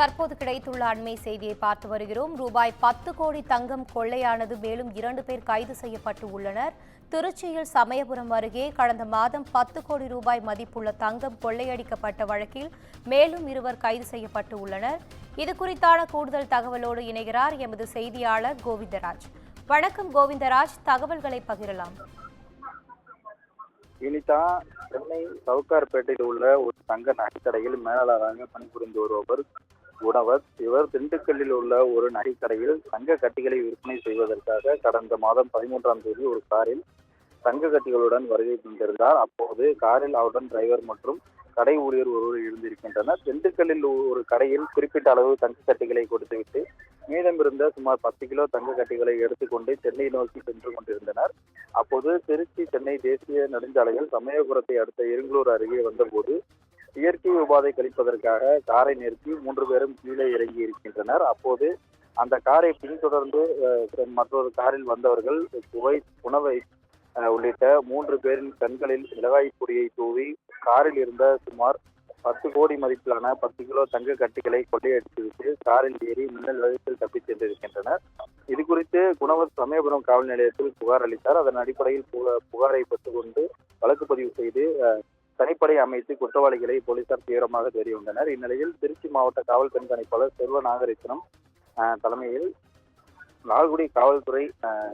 தற்போது கிடைத்துள்ள அண்மை செய்தியை பார்த்து வருகிறோம். ரூபாய் 10 கோடி தங்கம் கொள்ளையானது. மேலும் 2 பேர் கைது செய்யப்பட்டு உள்ளனர். திருச்சியில் சமயபுரம் அருகே கடந்த மாதம் 10 கோடி ரூபாய் மதிப்புள்ள தங்கம் கொள்ளையடிக்கப்பட்ட வழக்கில் மேலும் 2 கைது செய்யப்பட்டு உள்ளனர். இது குறித்தான கூடுதல் தகவலோடு இணைகிறார் எமது செய்தியாளர் கோவிந்தராஜ். வணக்கம் கோவிந்தராஜ், தகவல்களை பகிரலாம். இனிதா, சென்னை சவுகார்பேட்டையில் உள்ள ஒரு தங்க நகைக்கடையில் மேலாளராக பணிபுரிந்து வருபவர் குணவர். இவர் திண்டுக்கல்லில் உள்ள ஒரு நகைக்கடையில் தங்க கட்டிகளை விற்பனை செய்வதற்காக கடந்த மாதம் 13ஆம் தேதி ஒரு காரில் தங்க கட்டிகளுடன் வருகை தந்திருந்தார். அப்போது காரில் அவருடன் டிரைவர் மற்றும் கடை ஊழியர் ஒருவர் இருந்திருக்கின்றனர். திண்டுக்கல்லில் ஒரு கடையில் குறிப்பிட்ட அளவு தங்க கட்டிகளை கொடுத்துவிட்டு மீதமிருந்த சுமார் 10 கிலோ தங்க கட்டிகளை எடுத்துக்கொண்டு சென்னை நோக்கி சென்று கொண்டிருந்தனர். அப்போது திருச்சி சென்னை தேசிய நெடுஞ்சாலையில் சமயபுரத்தை அடுத்த இருங்கலூர் அருகே வந்தபோது இயற்கை உபாதை கழிப்பதற்காக காரை நிறுத்தி 3 பேரும் கீழே இறங்கி இருக்கின்றனர். அப்போது அந்த காரை பின்தொடர்ந்து மற்றொரு காரில் வந்தவர்கள் குணவை உள்ளிட்ட 3 பேரின் கண்களில் மிளகாய் பொடியை தூவி காரில் இருந்த சுமார் 10 கோடி மதிப்பிலான 10 கிலோ தங்க கட்டிகளை கொள்ளையடித்துவிட்டு காரில் ஏறி மின்னல் வேகத்தில் தப்பிச் சென்றிருக்கின்றனர். இது குறித்து குணவர் சமயபுரம் காவல் நிலையத்தில் புகார் அளித்தார். அதன் அடிப்படையில் புகாரை பெற்றுக்கொண்டு வழக்கு பதிவு செய்து தனிப்படை அமைத்து குற்றவாளிகளை போலீசார் தீவிரமாக தேடி வந்தனர். இந்நிலையில் திருச்சி மாவட்ட காவல் கண்காணிப்பாளர் செல்வ நாகரத்னம் தலைமையில் லால்குடி காவல்துறை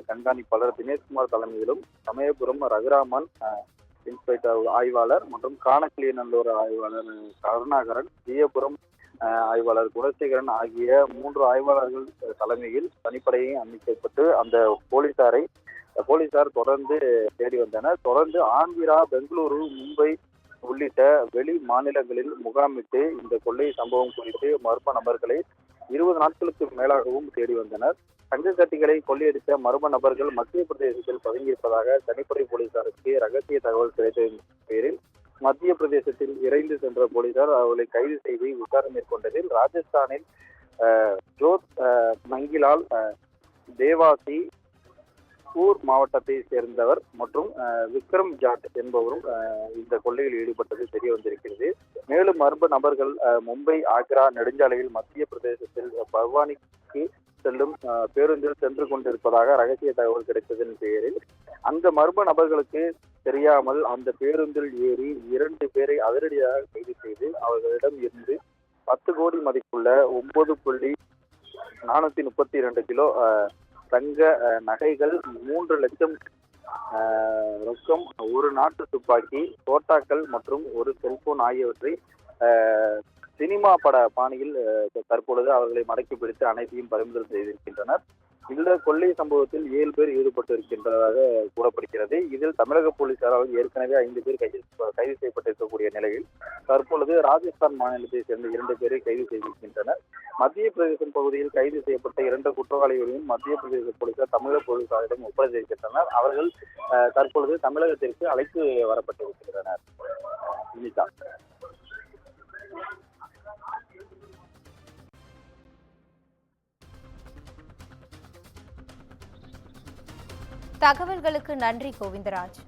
கண்காணிப்பாளர் தினேஷ்குமார் தலைமையிலும் சமயபுரம் ரகுராமன் இன்ஸ்பெக்டர் ஆய்வாளர் மற்றும் காணக்கிளியநல்லூர் ஆய்வாளர் கருணாகரன், ஜியபுரம் ஆய்வாளர் குணசேகரன் ஆகிய 3 ஆய்வாளர்கள் தலைமையில் தனிப்படையை அமைக்கப்பட்டு அந்த போலீசார் தொடர்ந்து தேடி வந்தனர். தொடர்ந்து ஆந்திரா, பெங்களூரு, மும்பை உள்ளிட்ட வெளி மாநிலங்களில் முகாமிட்டு இந்த கொள்ளை சம்பவம் குறித்து மர்ம நபர்களை 20 நாட்களுக்கு மேலாகவும் தேடி வந்தனர். தங்க கட்டிகளை கொள்ளையடித்த மர்ம நபர்கள் மத்திய பிரதேசத்தில் பதுங்கியிருப்பதாக தனிப்படை போலீசாருக்கு ரகசிய தகவல் கிடைத்ததன் பேரில் மத்திய பிரதேசத்தில் இறைந்து சென்ற போலீசார் அவர்களை கைது செய்து விசாரணை மேற்கொண்டதில் ராஜஸ்தானில் ஜோத் மங்கிலால் தேவாசி ஊர் மாவட்டத்தை சேர்ந்தவர் மற்றும் விக்ரம் ஜாட் என்பவரும் இந்த கொள்ளையில் ஈடுபட்டது தெரிய வந்திருக்கிறது. மேலும் மர்ம நபர்கள் மும்பை ஆக்ரா நெடுஞ்சாலையில் மத்திய பிரதேசத்தில் பர்வானிக்கு செல்லும் பேருந்தில் சென்று கொண்டிருப்பதாக ரகசிய தகவல் கிடைத்ததன் பெயரில் அந்த மர்ம நபர்களுக்கு தெரியாமல் அந்த பேருந்தில் ஏறி 2 பேரை அதிரடியாக கைது செய்து அவர்களிடம் இருந்து 10 கோடி மதிப்புள்ள 9.432 கிலோ தங்க நகைகள், 3 லட்சம் ரொக்கம், 1 நாட்டு துப்பாக்கி, தோட்டாக்கள் மற்றும் ஒரு செல்போன் ஆகியவற்றை சினிமா பட பாணியில் தற்பொழுது அவர்களை மடக்கி பிடித்து அனைத்தையும் பறிமுதல் செய்திருக்கின்றனர். இந்த கொள்ளை சம்பவத்தில் 7 பேர் ஈடுபட்டு இருக்கின்றதாக கூறப்படுகிறது. இதில் தமிழக போலீசாரால் ஏற்கனவே 5 பேர் கைது செய்யப்பட்டிருக்கக்கூடிய நிலையில் தற்பொழுது ராஜஸ்தான் மாநிலத்தை சேர்ந்த 2 பேரை கைது செய்திருக்கின்றனர். மத்திய பிரதேசம் பகுதியில் கைது செய்யப்பட்ட 2 குற்றவாளிகளையும் மத்திய பிரதேச போலீசார் தமிழக போலீசாரிடம் ஒப்படைத்திருக்கின்றனர். அவர்கள் தற்பொழுது தமிழகத்திற்கு அழைத்து வரப்பட்டிருக்கின்றனர். இனிதா, தகவல்களுக்கு நன்றி கோவிந்தராஜ்.